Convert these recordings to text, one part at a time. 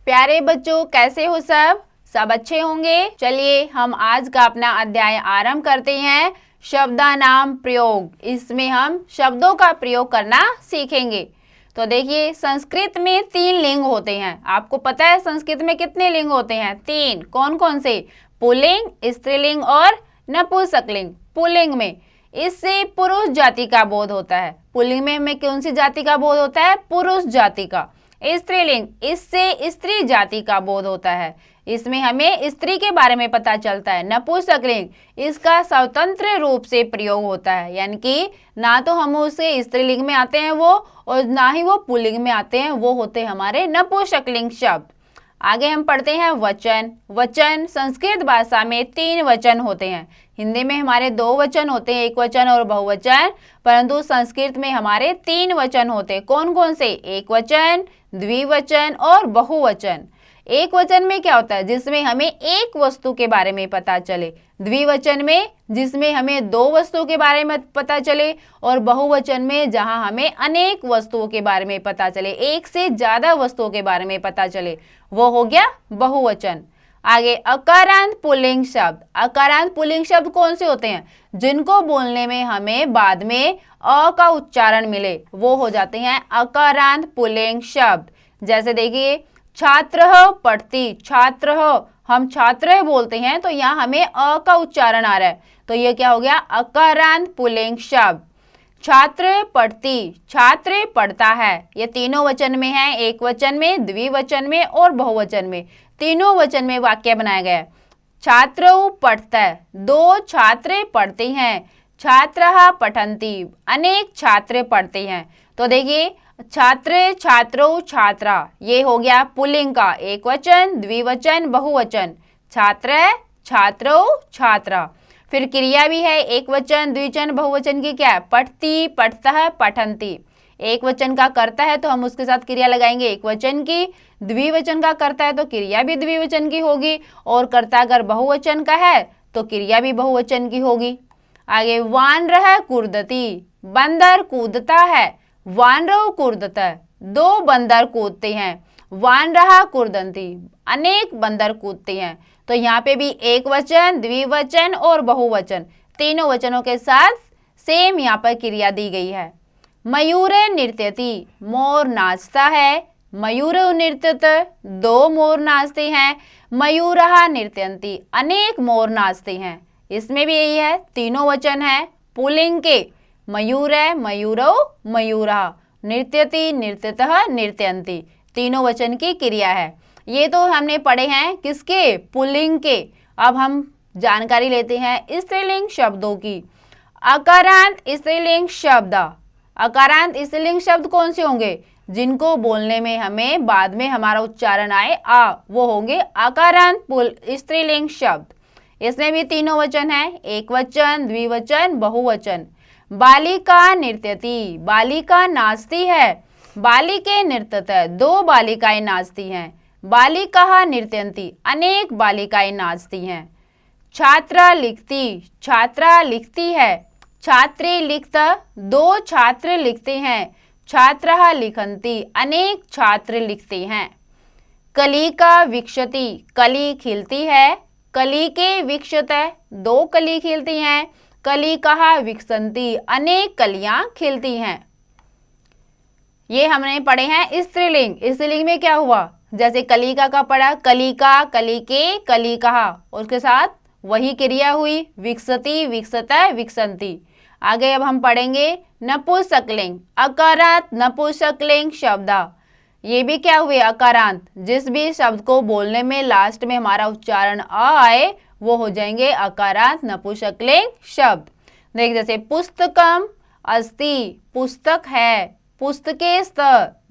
प्यारे बच्चों, कैसे हो सब अच्छे होंगे। चलिए हम आज का अपना अध्याय आरंभ करते हैं। शब्दानाम प्रयोग, इसमें हम शब्दों का प्रयोग करना सीखेंगे। तो देखिए, संस्कृत में 3 लिंग होते हैं। आपको पता है संस्कृत में कितने लिंग होते हैं? 3। कौन कौन से? पुल्लिंग, स्त्रीलिंग और नपुंसकलिंग। पुल्लिंग में इससे पुरुष जाति का बोध होता है। पुल्लिंग में हमें कौन सी जाति का बोध होता है? पुरुष जाति का। स्त्रीलिंग, इससे स्त्री जाति का बोध होता है, इसमें हमें स्त्री के बारे में पता चलता है। नपुंसकलिंग, इसका स्वतंत्र रूप से प्रयोग होता है, यानी कि ना तो हम उसे स्त्रीलिंग में आते हैं वो, और ना ही वो पुल्लिंग में आते हैं, वो होते हमारे नपुंसकलिंग शब्द। आगे हम पढ़ते हैं वचन। वचन संस्कृत भाषा में 3 वचन होते हैं। हिंदी में हमारे 2 वचन होते हैं, एक वचन और बहुवचन, परंतु संस्कृत में हमारे 3 वचन होते हैं। कौन कौन से? एक वचन, द्विवचन और बहुवचन। एक वचन में क्या होता है? जिसमें हमें एक वस्तु के बारे में पता चले। द्विवचन में जिसमें हमें 2 वस्तुओं के बारे में पता चले, और बहुवचन में जहां हमें अनेक वस्तुओं के बारे में पता चले, एक से ज्यादा वस्तुओं के बारे में पता चले, वो हो गया बहुवचन। आगे अकारांत पुल्लिंग शब्द। अकारांत पुल्लिंग शब्द कौन से होते हैं? जिनको बोलने में हमें बाद में अ का उच्चारण मिले, वो हो जाते हैं अकारांत पुल्लिंग शब्द। जैसे देखिए, छात्र पढ़ती, छात्र हम छात्र बोलते हैं, तो यहाँ हमें अ का उच्चारण आ रहा है, तो ये क्या हो गया? अकारांत पुल्लिंग शब्द। छात्र पढ़ती, छात्र पढ़ता है, ये तीनों वचन में है, एक वचन में, द्विवचन में और बहुवचन में। तीनों वचन में वाक्य बनाया गया है। छात्र पढ़ता है, 2 छात्र पढ़ते हैं। छात्रः पठन्ति, अनेक छात्र पढ़ते हैं। तो देखिए, छात्र, छात्रों, छात्रा, ये हो गया पुल्लिंग का एक वचन, द्विवचन, बहुवचन। छात्र, छात्रों, छात्रा। फिर क्रिया भी है, एक वचन, द्विवचन, बहुवचन की क्या है? पठती, पठतः, पठन्ति। एक वचन का करता है तो हम उसके साथ क्रिया लगाएंगे एक वचन की। द्विवचन का करता है तो क्रिया भी द्विवचन की होगी, और कर्ता अगर बहुवचन का है तो क्रिया भी बहुवचन की होगी। आगे वानरः कूदति, बंदर कूदता है। वानरः कूदतः, 2 बंदर कूदते हैं। वानरः कूदन्ति, अनेक बंदर कूदते हैं। तो यहाँ पे भी एक वचन, द्विवचन और बहुवचन, तीनों वचनों के साथ सेम यहाँ पर क्रिया दी गई है। मयूर नृत्यति, मोर नाचता है। मयूर नृत्यत, 2 मोर नाचते हैं। मयूरः नृत्यन्ति, अनेक मोर नाचते हैं। इसमें भी यही है, तीनों वचन है पुल्लिंग के। मयूर, मयूरौ, मयूरः। नृत्यति, नृत्यतः, नृत्यन्ति, तीनों वचन की क्रिया है। ये तो हमने पढ़े हैं किसके? पुल्लिंग के। अब हम जानकारी लेते हैं स्त्रीलिंग शब्दों की। अकारांत स्त्रीलिंग शब्द। अकारांत स्त्रीलिंग शब्द कौन से होंगे? जिनको बोलने में हमें बाद में हमारा उच्चारण आए आ, वो होंगे अकारांत स्त्रीलिंग शब्द। इसमें भी तीनों वचन है, एक वचन, द्विवचन, बहुवचन। बालिका नृत्यति, बालिका नाचती है। बालिके नृत्यतः, 2 बालिकाएं नाचती हैं। बालिकाः नृत्यन्ति, अनेक बालिकाएं नाचती हैं। छात्रा लिखती, छात्रा लिखती है। छात्रे लिखतः, 2 छात्र लिखते हैं। छात्रः लिखन्ति, अनेक छात्र लिखते हैं। कलिका विकसति, कली खिलती है। कलिके विकसतः, 2 कली खिलती हैं। कलिकाः विकसन्ति, अनेक कलियां खिलती हैं। ये हमने पढ़े हैं स्त्रीलिंग। स्त्रीलिंग में क्या हुआ? जैसे कलिका का पढ़ा, कलिका, कलिके, कलिकाः, उसके साथ वही क्रिया हुई, विकसति, विकसतः, विकसन्ति। आगे अब हम पढ़ेंगे नपुंसकलिंग। अकारांत नपुंसकलिंग शब्द। ये भी क्या हुए? अकारांत। जिस भी शब्द को बोलने में लास्ट में हमारा उच्चारण अ आए, वो हो जाएंगे अकारांत नपुंसकलिंग शब्द। देख, जैसे पुस्तकम अस्ति, पुस्तक है। पुस्तके स्त,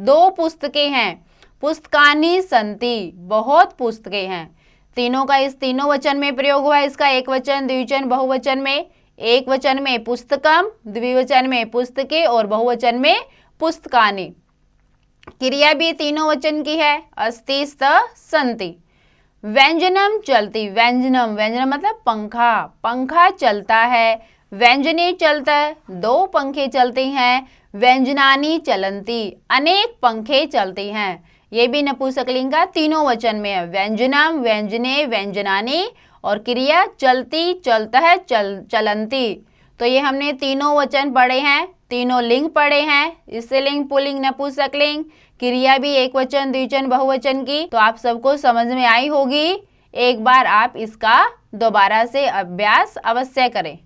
2 पुस्तकें हैं। पुस्तकानि सन्ति, बहुत पुस्तकें हैं। तीनों का इस तीनों वचन में प्रयोग हुआ है। इसका एक वचन, द्विवचन, बहुवचन में। एक वचन में पुस्तकम, द्विवचन में पुस्तके और बहुवचन में पुस्तकानि। क्रिया भी तीनों वचन की है, अस्ति, स्त, सन्ति। व्यंजनम चलती, व्यंजनम, व्यंजनम मतलब पंखा, पंखा चलता है। व्यंजने चलता है, 2 पंखे चलते हैं। व्यंजनानि चलन्ति, अनेक पंखे चलते हैं। ये भी नपुंसकलिंग का तीनों वचन में है। व्यंजनम, व्यंजने, व्यंजनानी और क्रिया चलती, चलता, चलंती। तो ये हमने तीनों वचन पढ़े हैं, तीनों लिंग पढ़े हैं, स्त्रीलिंग, पुल्लिंग, नपुंसकलिंग, क्रिया भी एक वचन, द्विवचन, बहुवचन की। तो आप सबको समझ में आई होगी। एक बार आप इसका दोबारा से अभ्यास अवश्य करें।